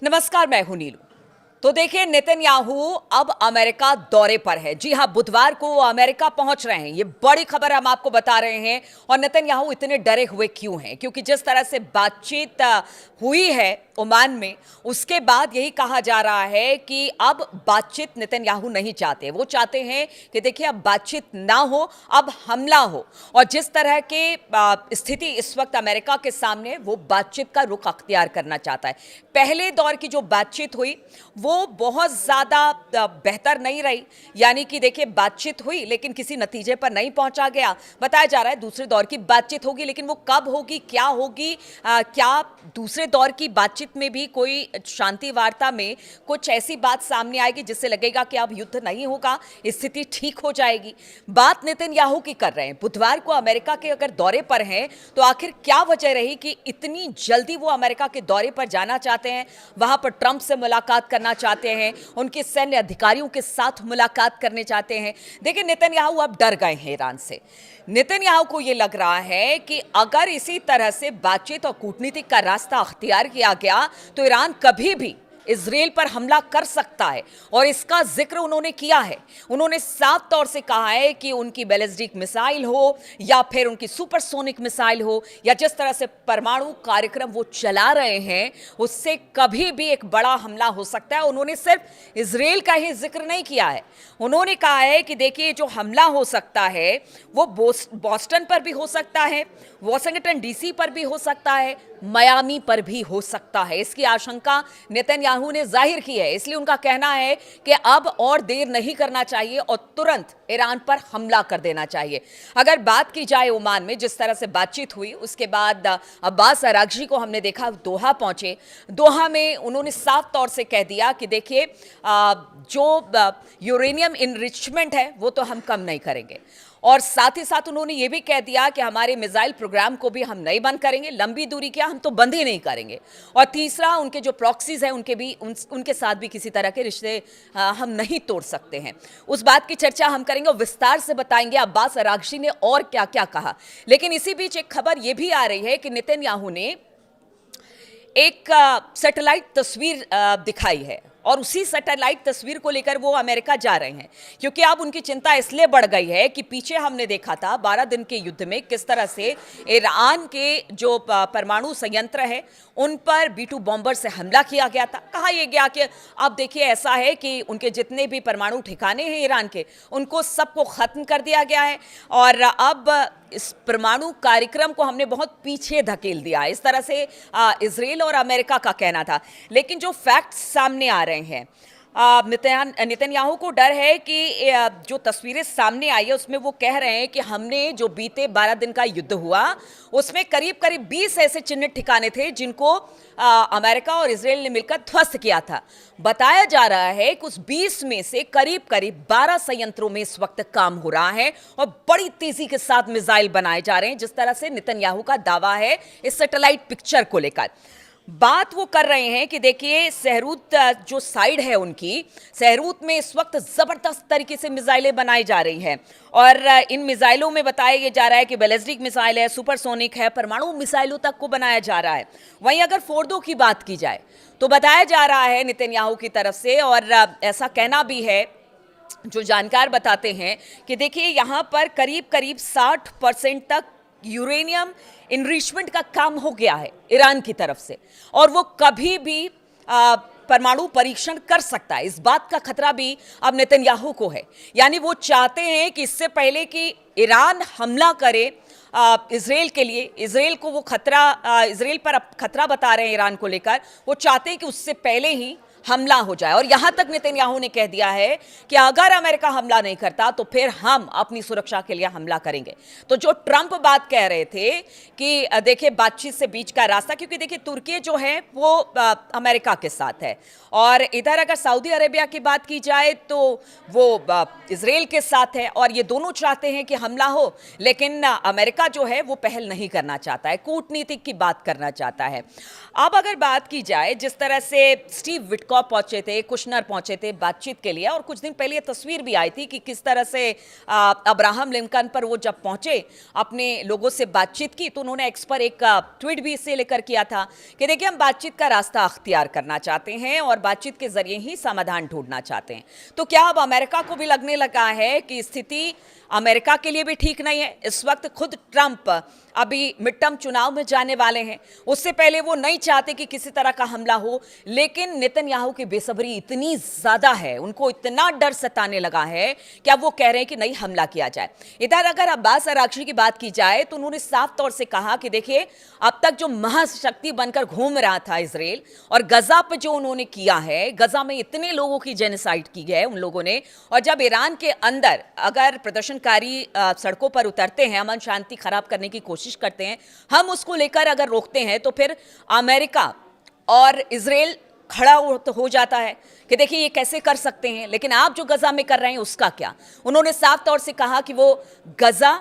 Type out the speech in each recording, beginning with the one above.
नमस्कार, मैं हूं नीलू। तो देखिए, नेतन्याहू अब अमेरिका दौरे पर है। जी हां, बुधवार को वो अमेरिका पहुंच रहे हैं। ये बड़ी खबर हम आपको बता रहे हैं। और नेतन्याहू इतने डरे हुए क्यों हैं? क्योंकि जिस तरह से बातचीत हुई है ओमान में, उसके बाद यही कहा जा रहा है कि अब बातचीत नेतन्याहू नहीं चाहते। वो चाहते हैं कि देखिए, अब बातचीत ना हो, अब हमला हो। और जिस तरह के स्थिति इस वक्त अमेरिका के सामने, वो बातचीत का रुख अख्तियार करना चाहता है। पहले दौर की जो बातचीत हुई वो बहुत ज़्यादा बेहतर नहीं रही। यानी कि देखिए, बातचीत हुई लेकिन किसी नतीजे पर नहीं पहुंचा गया। बताया जा रहा है दूसरे दौर की बातचीत होगी, लेकिन वो कब होगी, क्या होगी, क्या दूसरे दौर की बातचीत में भी कोई शांति वार्ता में कुछ ऐसी बात सामने आएगी जिससे लगेगा कि अब युद्ध नहीं होगा, स्थिति ठीक हो जाएगी। बात नेतन्याहू की कर रहे हैं। बुधवार को अमेरिका के अगर दौरे पर हैं तो आखिर क्या वजह रही कि इतनी जल्दी वो अमेरिका के दौरे पर जाना चाहते हैं, वहां पर ट्रंप से मुलाकात करना चाहते हैं, उनके सैन्य अधिकारियों के साथ मुलाकात करने चाहते हैं। देखिए, नेतन्याहू अब डर गए हैं ईरान से। नेतन्याहू को यह लग रहा है कि अगर इसी तरह से बातचीत और कूटनीति का रास्ता अख्तियार किया गया तो ईरान कभी भी इजराइल पर हमला कर सकता है। और इसका जिक्र उन्होंने किया है। उन्होंने साफ तौर से कहा है कि उनकी बैलिस्टिक मिसाइल हो या फिर उनकी सुपरसोनिक मिसाइल हो या जिस तरह से परमाणु कार्यक्रम वो चला रहे हैं, उससे कभी भी एक बड़ा हमला हो सकता है। उन्होंने सिर्फ इजराइल का ही जिक्र नहीं किया है। उन्होंने कहा है कि देखिए, जो हमला हो सकता है वो बॉस्टन पर भी हो सकता है, वॉशिंगटन डीसी पर भी हो सकता है, मियामी पर भी हो सकता है। इसकी आशंका नेतन्याहू ने जाहिर की है। इसलिए उनका कहना है कि अब और देर नहीं करना चाहिए और तुरंत ईरान पर हमला कर देना चाहिए। अगर बात की जाए ओमान में जिस तरह से बातचीत हुई, उसके बाद अब्बास अरागची को हमने देखा दोहा पहुंचे। दोहा में उन्होंने साफ तौर से कह दिया कि देखिए, जो यूरेनियम इनरिचमेंट है वो तो हम कम नहीं करेंगे। और साथ ही साथ उन्होंने ये भी कह दिया कि हमारे मिसाइल प्रोग्राम को भी हम नहीं बंद करेंगे, लंबी दूरी क्या, हम तो बंद ही नहीं करेंगे। और तीसरा, उनके जो प्रॉक्सीज हैं उनके साथ भी किसी तरह के रिश्ते हम नहीं तोड़ सकते हैं। उस बात की चर्चा हम करेंगे और विस्तार से बताएंगे अब्बास अरागची ने और क्या क्या कहा। लेकिन इसी बीच एक खबर यह भी आ रही है कि नेतन्याहू ने एक सैटेलाइट तस्वीर दिखाई है और उसी सैटेलाइट तस्वीर को लेकर वो अमेरिका जा रहे हैं, क्योंकि अब उनकी चिंता इसलिए बढ़ गई है कि पीछे हमने देखा था 12 दिन के युद्ध में किस तरह से ईरान के जो परमाणु संयंत्र है उन पर B-2 बॉम्बर से हमला किया गया था। कहा यह गया कि अब देखिए, ऐसा है कि उनके जितने भी परमाणु ठिकाने हैं ईरान के, उनको सबको खत्म कर दिया गया है और अब इस परमाणु कार्यक्रम को हमने बहुत पीछे धकेल दिया। इस तरह से इजराइल और अमेरिका का कहना था। लेकिन जो फैक्ट्स सामने आ रहे हैं, नेतन्याहू को डर है कि जो तस्वीरें सामने आई है उसमें वो कह रहे हैं कि हमने जो बीते 12 दिन का युद्ध हुआ उसमें करीब करीब 20 ऐसे चिन्हित ठिकाने थे जिनको अमेरिका और इजराइल ने मिलकर ध्वस्त किया था। बताया जा रहा है कि उस 20 में से करीब करीब 12 संयंत्रों में इस वक्त काम हो रहा है और बड़ी तेजी के साथ मिसाइल बनाए जा रहे हैं, जिस तरह से नेतन्याहू का दावा है इस सैटेलाइट पिक्चर को लेकर। बात वो कर रहे हैं कि देखिए, सहरूत जो साइड है उनकी, सहरूत में इस वक्त जबरदस्त तरीके से मिसाइलें बनाई जा रही हैं और इन मिसाइलों में बताया जा रहा है कि बैलिस्टिक मिसाइल है, सुपरसोनिक है, परमाणु मिसाइलों तक को बनाया जा रहा है। वहीं अगर फोर्डो की बात की जाए तो बताया जा रहा है नेतन्याहू की तरफ से, और ऐसा कहना भी है, जो जानकार बताते हैं कि देखिए, यहाँ पर करीब करीब 60% तक यूरेनियम इनरिचमेंट का काम हो गया है ईरान की तरफ से और वो कभी भी परमाणु परीक्षण कर सकता है। इस बात का खतरा भी अब नेतन्याहू को है। यानी वो चाहते हैं कि इससे पहले कि ईरान हमला करे इजराइल के लिए, इजराइल को वो खतरा, इजराइल पर अब खतरा बता रहे हैं ईरान को लेकर, वो चाहते हैं कि उससे पहले ही हमला हो जाए। और यहां तक नेतन्याहू ने कह दिया है कि अगर अमेरिका हमला नहीं करता तो फिर हम अपनी सुरक्षा के लिए हमला करेंगे। तो जो ट्रंप बात कह रहे थे कि देखिए, बातचीत से बीच का रास्ता, क्योंकि देखिए तुर्की जो है वो अमेरिका के साथ है और इधर अगर सऊदी अरेबिया की बात की जाए तो वो इजराइल के साथ है और ये दोनों चाहते हैं कि हमला हो, लेकिन अमेरिका जो है वो पहल नहीं करना चाहता है, कूटनीतिक की बात करना चाहता है। अब अगर बात की जाए जिस तरह से स्टीव विटकॉफ रुबिकॉफ पहुंचे थे, कुशनर पहुंचे थे बातचीत के लिए, और कुछ दिन पहले ये तस्वीर भी आई थी कि किस तरह से अब्राहम लिंकन पर वो जब पहुंचे, अपने लोगों से बातचीत की, तो उन्होंने एक्स पर एक ट्वीट भी इससे लेकर किया था कि देखिए हम बातचीत का रास्ता अख्तियार करना चाहते हैं और बातचीत के जरिए ही समाधान ढूंढना चाहते हैं। तो क्या अब अमेरिका को भी लगने लगा है कि स्थिति अमेरिका के लिए भी ठीक नहीं है? इस वक्त खुद ट्रंप अभी मिड टर्म चुनाव में जाने वाले हैं, उससे पहले वो नहीं चाहते कि किसी तरह का हमला हो, लेकिन नेतन्याहू की बेसब्री इतनी ज्यादा है, उनको इतना डर सताने लगा है कि अब वो कह रहे हैं कि नहीं हमला किया जाए। इधर अगर अब्बास अरागची की बात की जाए तो उन्होंने साफ तौर से कहा कि देखिए अब तक जो महाशक्ति बनकर घूम रहा था इजराइल, और गजा पर जो उन्होंने किया है, गजा में इतने लोगों की जेनोसाइड की है उन लोगों ने, और जब ईरान के अंदर अगर प्रदर्शनकारी सड़कों पर उतरते हैं, अमन शांति खराब करने की कोशिश करते हैं, हम उसको लेकर अगर रोकते हैं तो फिर अमेरिका और इजराइल खड़ा हो जाता है कि देखिए ये कैसे कर सकते हैं, लेकिन आप जो गजा में कर रहे हैं उसका क्या। उन्होंने साफ तौर से कहा कि वो गजा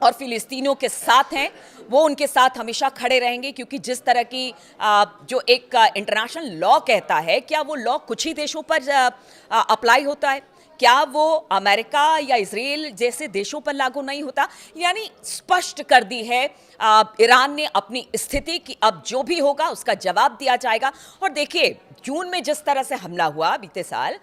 और फिलिस्तीनियों के साथ हैं, वो उनके साथ हमेशा खड़े रहेंगे, क्योंकि जिस तरह की जो एक इंटरनेशनल लॉ कहता है, क्या वो लॉ कुछ ही देशों पर अप्लाई होता है? क्या वो अमेरिका या इजराइल जैसे देशों पर लागू नहीं होता? यानी स्पष्ट कर दी है ईरान ने अपनी स्थिति कि अब जो भी होगा उसका जवाब दिया जाएगा। और देखिए जून में जिस तरह से हमला हुआ बीते साल,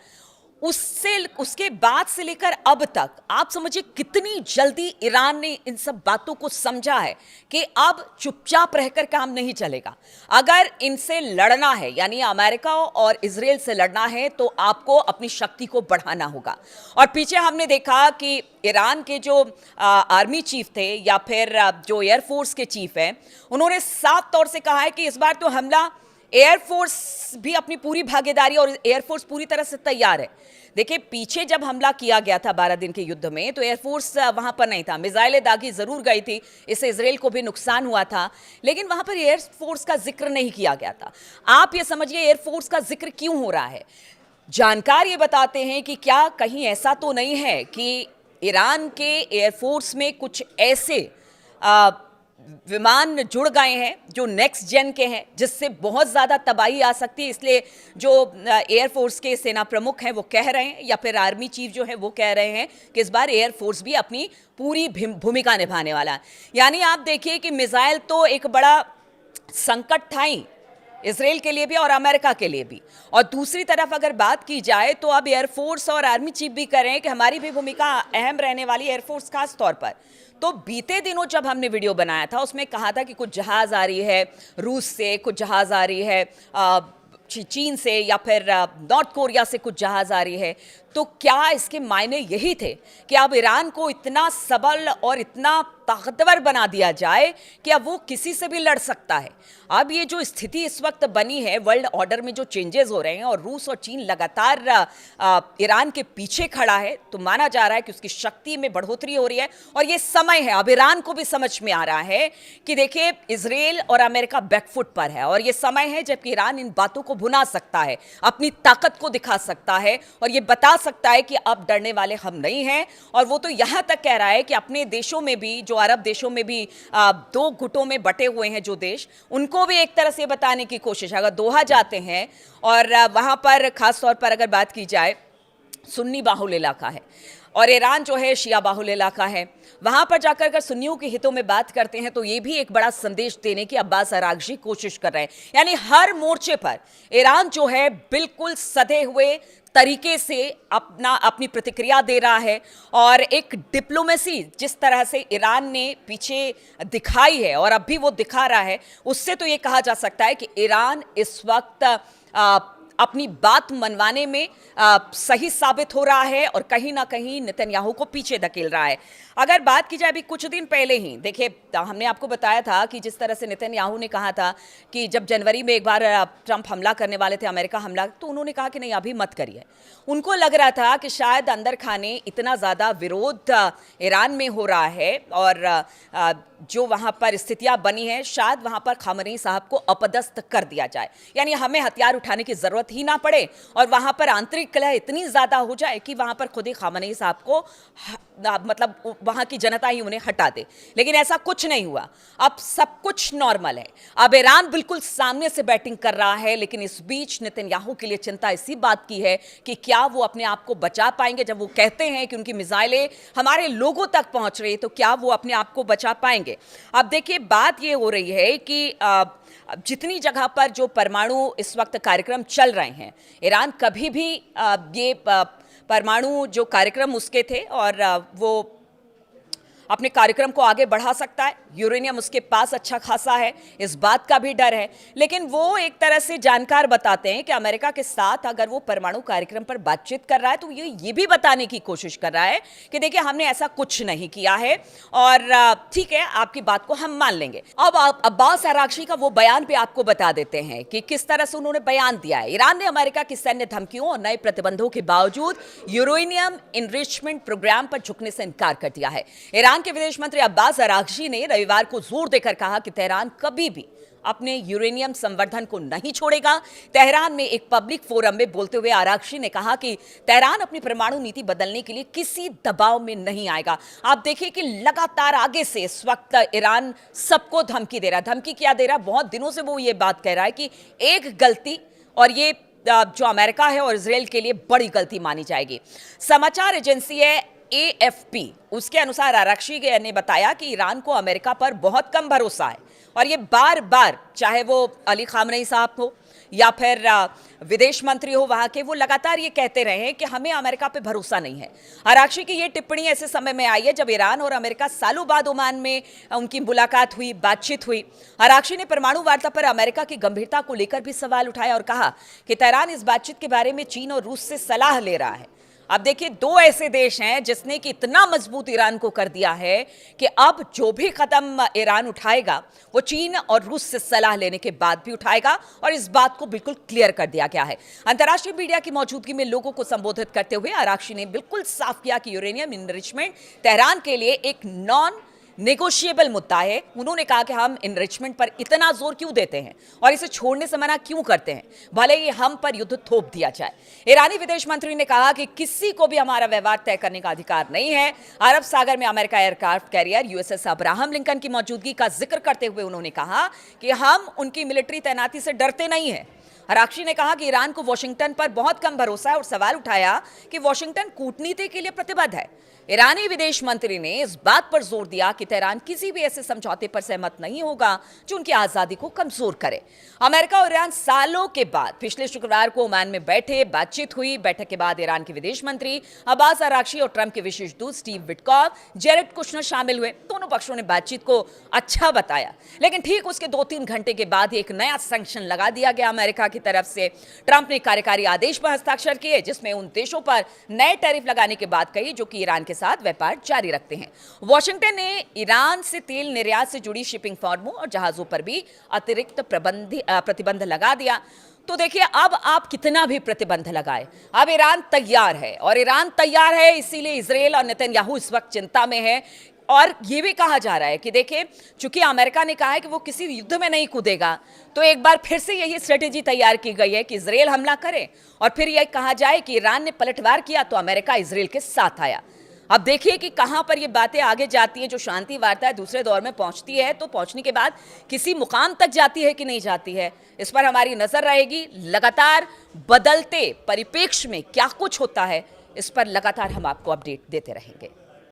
उसके बाद से लेकर अब तक आप समझिए कितनी जल्दी ईरान ने इन सब बातों को समझा है कि अब चुपचाप रहकर काम नहीं चलेगा। अगर इनसे लड़ना है, यानी अमेरिका और इजराइल से लड़ना है, तो आपको अपनी शक्ति को बढ़ाना होगा। और पीछे हमने देखा कि ईरान के जो आर्मी चीफ थे या फिर जो एयरफोर्स के चीफ हैं, उन्होंने साफ तौर से कहा है कि इस बार तो हमला, एयरफोर्स भी अपनी पूरी भागीदारी, और एयरफोर्स पूरी तरह से तैयार है। देखिए पीछे जब हमला किया गया था 12 दिन के युद्ध में, तो एयरफोर्स वहां पर नहीं था, मिसाइलें दागी जरूर गई थी, इससे इजराइल को भी नुकसान हुआ था, लेकिन वहां पर एयरफोर्स का जिक्र नहीं किया गया था। आप ये समझिए एयरफोर्स का जिक्र क्यों हो रहा है। जानकार ये बताते हैं कि क्या कहीं ऐसा तो नहीं है कि ईरान के एयरफोर्स में कुछ ऐसे विमान जुड़ गए हैं जो नेक्स्ट जेन के हैं, जिससे बहुत ज़्यादा तबाही आ सकती है। इसलिए जो एयरफोर्स के सेना प्रमुख हैं वो कह रहे हैं, या फिर आर्मी चीफ जो है वो कह रहे हैं कि इस बार एयरफोर्स भी अपनी पूरी भूमिका निभाने वाला है। यानी आप देखिए कि मिसाइल तो एक बड़ा संकट था ही इसराइल के लिए भी और अमेरिका के लिए भी, और दूसरी तरफ अगर बात की जाए तो अब एयरफोर्स और आर्मी चीफ भी कह रहे हैं कि हमारी भी भूमिका अहम रहने वाली है, एयरफोर्स खास तौर पर। तो बीते दिनों जब हमने वीडियो बनाया था उसमें कहा था कि कुछ जहाज आ रही है रूस से, कुछ जहाज आ रही है चीन से, या फिर नॉर्थ कोरिया से कुछ जहाज आ रही है। तो क्या इसके मायने यही थे कि अब ईरान को इतना सबल और इतना ताकतवर बना दिया जाए कि अब वो किसी से भी लड़ सकता है? अब ये जो स्थिति इस वक्त बनी है, वर्ल्ड ऑर्डर में जो चेंजेस हो रहे हैं और रूस और चीन लगातार ईरान के पीछे खड़ा है, तो माना जा रहा है कि उसकी शक्ति में बढ़ोतरी हो रही है। और ये समय है, अब ईरान को भी समझ में आ रहा है कि देखिए इजराइल और अमेरिका बैकफुट पर है, और ये समय है जबकि ईरान इन बातों को भुना सकता है, अपनी ताकत को दिखा सकता है, और ये बता सकता है कि अब डरने वाले हम नहीं हैं। और वो तो यहां तक कह रहा है कि अपने देशों में भी, जो अरब देशों में भी दो गुटों में बटे हुए हैं जो देश, उनको भी एक तरह से बताने की कोशिश। अगर दोहा जाते हैं और वहां पर खास तौर पर अगर बात की जाए, सुन्नी बाहुल इलाका है और ईरान जो है शिया बाहुल इलाका है, वहां पर जाकर अगर सुन्नियों के हितों में बात करते हैं तो ये भी एक बड़ा संदेश देने की अब्बास अरागची कोशिश कर रहे हैं। यानी हर मोर्चे पर ईरान जो है बिल्कुल सधे हुए तरीके से अपनी प्रतिक्रिया दे रहा है, और एक डिप्लोमेसी जिस तरह से ईरान ने पीछे दिखाई है और अब भी वो दिखा रहा है, उससे तो ये कहा जा सकता है कि ईरान इस वक्त अपनी बात मनवाने में सही साबित हो रहा है और कहीं ना कहीं नेतन्याहू को पीछे धकेल रहा है। अगर बात की जाए अभी कुछ दिन पहले ही, देखिए हमने आपको बताया था कि जिस तरह से नेतन्याहू ने कहा था कि जब जनवरी में एक बार ट्रंप हमला करने वाले थे, अमेरिका हमला, तो उन्होंने कहा कि नहीं अभी मत करिए। उनको लग रहा था कि शायद अंदर खाने इतना ज़्यादा विरोध ईरान में हो रहा है और जो वहां पर स्थितियां बनी हैं, शायद वहां पर खामनेई साहब को अपदस्थ कर दिया जाए, यानी हमें हथियार उठाने की जरूरत ही ना पड़े और वहां पर आंतरिक कलह इतनी ज्यादा हो जाए कि वहां पर खुद ही खामनेई साहब को मतलब वहां की जनता ही उन्हें हटा दे। लेकिन ऐसा कुछ नहीं हुआ, अब सब कुछ नॉर्मल है। अब ईरान बिल्कुल सामने से बैटिंग कर रहा है, लेकिन इस बीच नेतन्याहू के लिए चिंता इसी बात की है कि क्या वो अपने आप को बचा पाएंगे। जब वो कहते हैं कि उनकी मिसाइलें हमारे लोगों तक पहुंच रही है, तो क्या वो अपने आप को बचा पाएंगे। अब देखिए, बात ये हो रही है कि जितनी जगह पर जो परमाणु इस वक्त कार्यक्रम चल रहे हैं, ईरान कभी भी ये परमाणु जो कार्यक्रम उसके थे और वो अपने कार्यक्रम को आगे बढ़ा सकता है। यूरेनियम उसके पास अच्छा खासा है, इस बात का भी डर है। लेकिन वो एक तरह से जानकार बताते हैं कि अमेरिका के साथ अगर वो परमाणु कार्यक्रम पर बातचीत कर रहा है तो ये भी बताने की कोशिश कर रहा है कि देखिए, हमने ऐसा कुछ नहीं किया है और ठीक है, आपकी बात को हम मान लेंगे। अब अब्बास अरागची का वो बयान भी आपको बता देते हैं कि किस तरह से उन्होंने बयान दिया है। ईरान ने अमेरिका की सैन्य धमकियों और नए प्रतिबंधों के बावजूद यूरेनियम इनरिचमेंट प्रोग्राम पर झुकने से इनकार कर दिया है। ईरान के विदेश मंत्री अब्बास अरागची ने रविवार को जोर देकर कहा कि तेहरान कभी भी अपने यूरेनियम संवर्धन को नहीं छोड़ेगा। तेहरान में एक पब्लिक फोरम में बोलते हुए अरागची ने कहा कि तेहरान अपनी परमाणु नीति बदलने के लिए किसी दबाव में नहीं आएगा। आप देखिए कि लगातार आगे से इस वक्त ईरान सबको धमकी दे रहा है। धमकी क्या दे रहा है? बहुत दिनों से वो ये बात कह रहा है कि एक गलती और ये जो अमेरिका है और इजराइल के लिए बड़ी गलती मानी जाएगी। समाचार एजेंसी है AFP, उसके अनुसार अरागची ने बताया कि ईरान को अमेरिका पर बहुत कम भरोसा है और ये बार बार, चाहे वो अली खामनेई साहब हो या फिर विदेश मंत्री हो वहां के, वो लगातार ये कहते रहे हैं कि हमें अमेरिका पे भरोसा नहीं है। अरागची की ये टिप्पणी ऐसे समय में आई है जब ईरान और अमेरिका सालों बाद ओमान में उनकी मुलाकात हुई, बातचीत हुई। अरागची ने परमाणु वार्ता पर अमेरिका की गंभीरता को लेकर भी सवाल उठाया और कहा कि तेहरान इस बातचीत के बारे में चीन और रूस से सलाह ले रहा है। अब देखिए, दो ऐसे देश हैं जिसने कि इतना मजबूत ईरान को कर दिया है कि अब जो भी कदम ईरान उठाएगा वो चीन और रूस से सलाह लेने के बाद भी उठाएगा और इस बात को बिल्कुल क्लियर कर दिया गया है। अंतर्राष्ट्रीय मीडिया की मौजूदगी में लोगों को संबोधित करते हुए अरागची ने बिल्कुल साफ किया कि यूरेनियम इनरिचमेंट तेहरान के लिए एक नॉन नेगोशिएबल मुद्दा है। उन्होंने कहा कि हम इनरिचमेंट पर इतना जोर क्यों देते हैं और इसे छोड़ने से मना क्यों करते हैं, भले ही हम पर युद्ध थोप दिया जाए। ईरानी विदेश मंत्री ने कहा कि किसी को भी हमारा व्यवहार तय करने का अधिकार नहीं है। अरब सागर में America aircraft carrier USS Abraham Lincoln की मौजूदगी का जिक्र करते हुए उन्होंने कहा कि हम उनकी मिलिट्री तैनाती से डरते नहीं हैं। अरागची ने कहा कि ईरान को वॉशिंगटन पर बहुत कम भरोसा है और सवाल उठाया कि वॉशिंगटन कूटनीति के लिए प्रतिबद्ध है। ईरानी विदेश मंत्री ने इस बात पर जोर दिया कि तेहरान किसी भी ऐसे समझौते पर सहमत नहीं होगा जो उनकी आजादी को कमजोर करे। अमेरिका और ईरान सालों के बाद पिछले शुक्रवार को ओमान में बैठे, बातचीत हुई। बैठक के बाद ईरान के विदेश मंत्री अब्बास अरागची और ट्रंप के विशेष दूत स्टीव विटकॉफ, जेरेड कुशनर शामिल हुए। दोनों पक्षों ने बातचीत को अच्छा बताया, लेकिन ठीक उसके 2-3 घंटे के बाद एक नया सैंक्शन लगा दिया गया अमेरिका की तरफ से। ट्रंप ने कार्यकारी आदेश पर हस्ताक्षर किए जिसमें उन देशों पर नए टैरिफ लगाने की बात कही जो कि ईरान के साथ व्यापार जारी रखते हैं। वॉशिंगटन ने ईरान से तेल निर्यात से जुड़ी शिपिंग फर्मों और जहाजों पर भी अतिरिक्त प्रतिबंध लगा दिया। तो देखिए, अब आप कितना भी प्रतिबंध लगाए, अब ईरान तैयार है और ईरान तैयार है, इसीलिए इजराइल और नेतन्याहू इस वक्त चिंता में है। और ये भी कहा जा रहा है कि देखिए, चूंकि अमेरिका ने कहा है कि वो किसी युद्ध में नहीं कूदेगा, तो एक बार फिर से यही स्ट्रेटेजी तैयार की गई है कि इजराइल हमला करे और फिर यह कहा जाए कि ईरान ने पलटवार किया तो अमेरिका इजराइल के साथ आया। अब देखिए कि कहां पर ये बातें आगे जाती है। जो शांति वार्ता है दूसरे दौर में पहुंचती है तो पहुंचने के बाद किसी मुकाम तक जाती है कि नहीं जाती है, इस पर हमारी नजर रहेगी। लगातार बदलते परिप्रेक्ष्य में क्या कुछ होता है, इस पर लगातार हम आपको अपडेट देते रहेंगे।